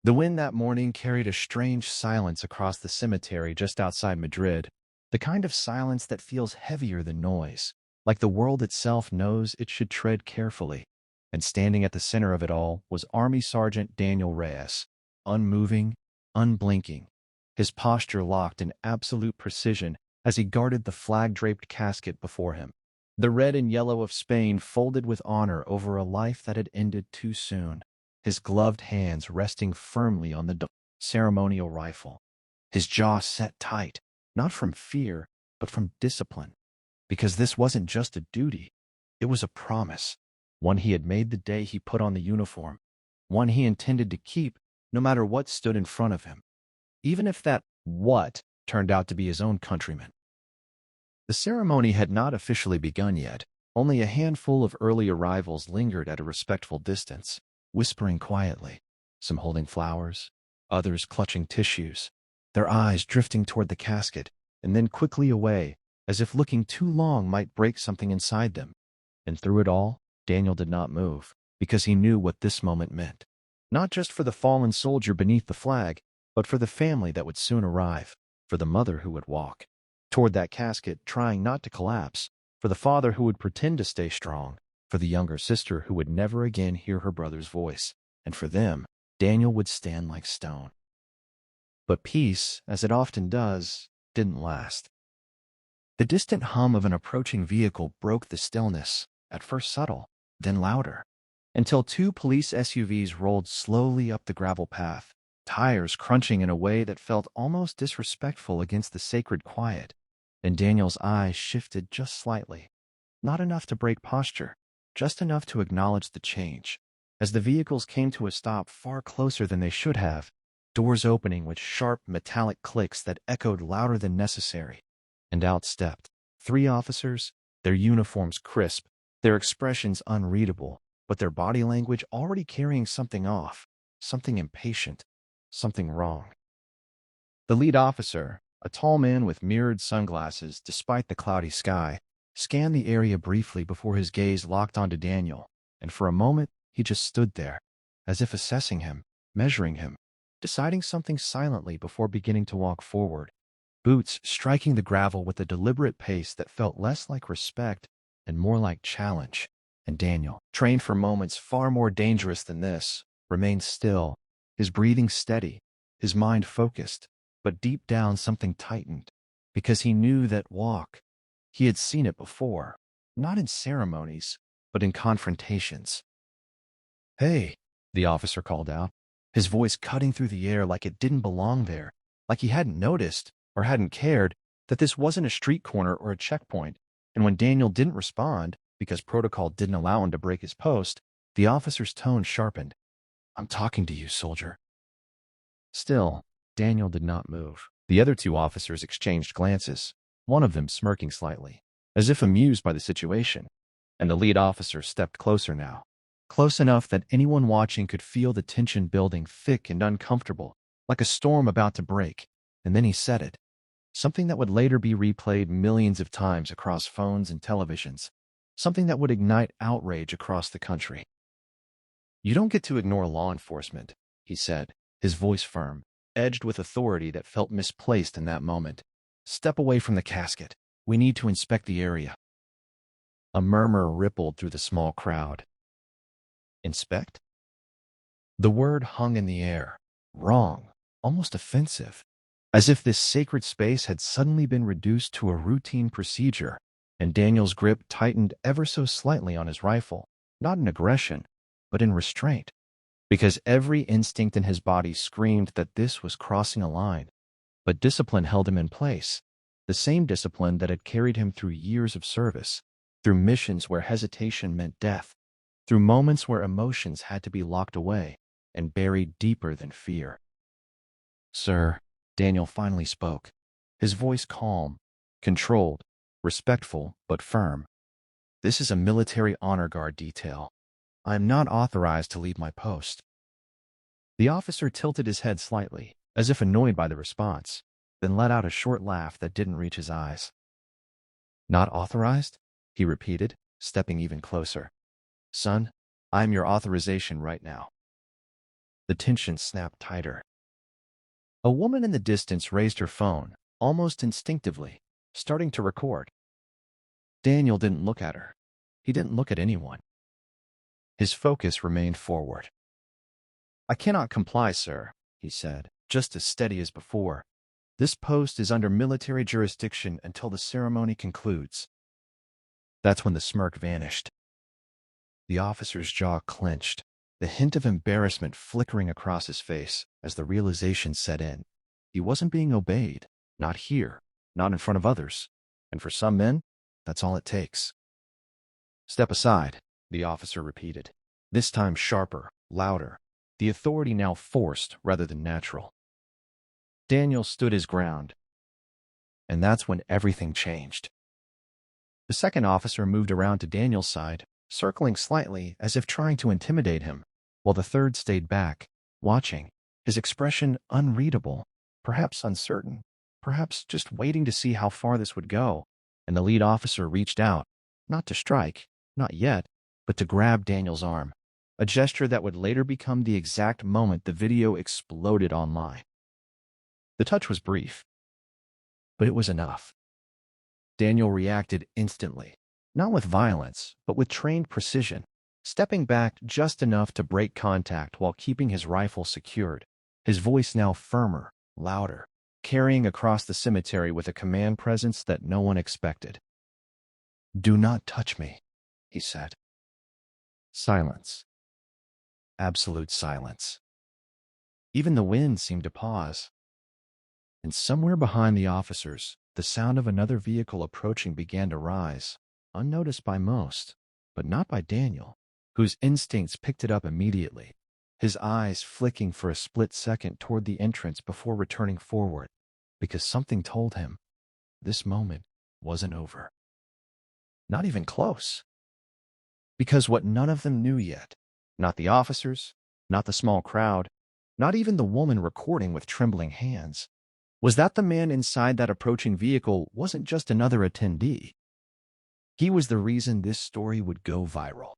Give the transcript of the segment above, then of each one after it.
The wind that morning carried a strange silence across the cemetery just outside Madrid, the kind of silence that feels heavier than noise, like the world itself knows it should tread carefully. And standing at the center of it all was Army Sergeant Daniel Reyes, unmoving, unblinking, his posture locked in absolute precision as he guarded the flag-draped casket before him. The red and yellow of Spain folded with honor over a life that had ended too soon, his gloved hands resting firmly on the ceremonial rifle, his jaw set tight, not from fear, but from discipline, because this wasn't just a duty, it was a promise, one he had made the day he put on the uniform, one he intended to keep no matter what stood in front of him, even if that what turned out to be his own countrymen. The ceremony had not officially begun yet. Only a handful of early arrivals lingered at a respectful distance, whispering quietly, some holding flowers, others clutching tissues, their eyes drifting toward the casket, and then quickly away, as if looking too long might break something inside them. And through it all, Daniel did not move, because he knew what this moment meant. Not just for the fallen soldier beneath the flag, but for the family that would soon arrive, for the mother who would walk toward that casket, trying not to collapse, for the father who would pretend to stay strong, for the younger sister who would never again hear her brother's voice, and for them, Daniel would stand like stone. But peace, as it often does, didn't last. The distant hum of an approaching vehicle broke the stillness, at first subtle, then louder, until two police SUVs rolled slowly up the gravel path, tires crunching in a way that felt almost disrespectful against the sacred quiet. And Daniel's eyes shifted just slightly, not enough to break posture, just enough to acknowledge the change. As the vehicles came to a stop far closer than they should have, doors opening with sharp metallic clicks that echoed louder than necessary, and out stepped three officers, their uniforms crisp, their expressions unreadable, but their body language already carrying something off, something impatient, something wrong. The lead officer, a tall man with mirrored sunglasses despite the cloudy sky, scanned the area briefly before his gaze locked onto Daniel, and for a moment he just stood there, as if assessing him, measuring him, deciding something silently before beginning to walk forward, boots striking the gravel with a deliberate pace that felt less like respect and more like challenge. And Daniel, trained for moments far more dangerous than this, remained still, his breathing steady, his mind focused, but deep down something tightened, because he knew that walk. He had seen it before, not in ceremonies, but in confrontations. "Hey," the officer called out, his voice cutting through the air like it didn't belong there, like he hadn't noticed or hadn't cared that this wasn't a street corner or a checkpoint. And when Daniel didn't respond, because protocol didn't allow him to break his post, the officer's tone sharpened. "I'm talking to you, soldier." Still, Daniel did not move. The other two officers exchanged glances, one of them smirking slightly, as if amused by the situation, and the lead officer stepped closer now, close enough that anyone watching could feel the tension building thick and uncomfortable, like a storm about to break. And then he said it, something that would later be replayed millions of times across phones and televisions, something that would ignite outrage across the country. "You don't get to ignore law enforcement," he said, his voice firm, edged with authority that felt misplaced in that moment. "Step away from the casket. We need to inspect the area." A murmur rippled through the small crowd. Inspect? The word hung in the air, wrong, almost offensive, as if this sacred space had suddenly been reduced to a routine procedure, and Daniel's grip tightened ever so slightly on his rifle, not in aggression, but in restraint, because every instinct in his body screamed that this was crossing a line. But discipline held him in place, the same discipline that had carried him through years of service, through missions where hesitation meant death, through moments where emotions had to be locked away and buried deeper than fear. "Sir," Daniel finally spoke, his voice calm, controlled, respectful but firm. "This is a military honor guard detail. I am not authorized to leave my post." The officer tilted his head slightly, as if annoyed by the response, then let out a short laugh that didn't reach his eyes. "Not authorized?" he repeated, stepping even closer. "Son, I am your authorization right now." The tension snapped tighter. A woman in the distance raised her phone, almost instinctively, starting to record. Daniel didn't look at her. He didn't look at anyone. His focus remained forward. "I cannot comply, sir," he said, just as steady as before. "This post is under military jurisdiction until the ceremony concludes." That's when the smirk vanished. The officer's jaw clenched, the hint of embarrassment flickering across his face as the realization set in. He wasn't being obeyed. Not here. Not in front of others. And for some men, that's all it takes. "Step aside," the officer repeated, this time sharper, louder, the authority now forced rather than natural. Daniel stood his ground. And that's when everything changed. The second officer moved around to Daniel's side, circling slightly as if trying to intimidate him, while the third stayed back, watching, his expression unreadable, perhaps uncertain, perhaps just waiting to see how far this would go. And the lead officer reached out, not to strike, not yet, but to grab Daniel's arm, a gesture that would later become the exact moment the video exploded online. The touch was brief, but it was enough. Daniel reacted instantly, not with violence, but with trained precision, stepping back just enough to break contact while keeping his rifle secured, his voice now firmer, louder, carrying across the cemetery with a command presence that no one expected. "Do not touch me," he said. Silence. Absolute silence. Even the wind seemed to pause. And somewhere behind the officers, the sound of another vehicle approaching began to rise, unnoticed by most, but not by Daniel, whose instincts picked it up immediately, his eyes flicking for a split second toward the entrance before returning forward, because something told him this moment wasn't over. Not even close. Because what none of them knew yet, not the officers, not the small crowd, not even the woman recording with trembling hands, was that the man inside that approaching vehicle wasn't just another attendee. He was the reason this story would go viral.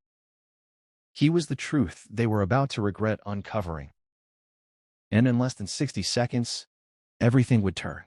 He was the truth they were about to regret uncovering. And in less than 60 seconds, everything would turn.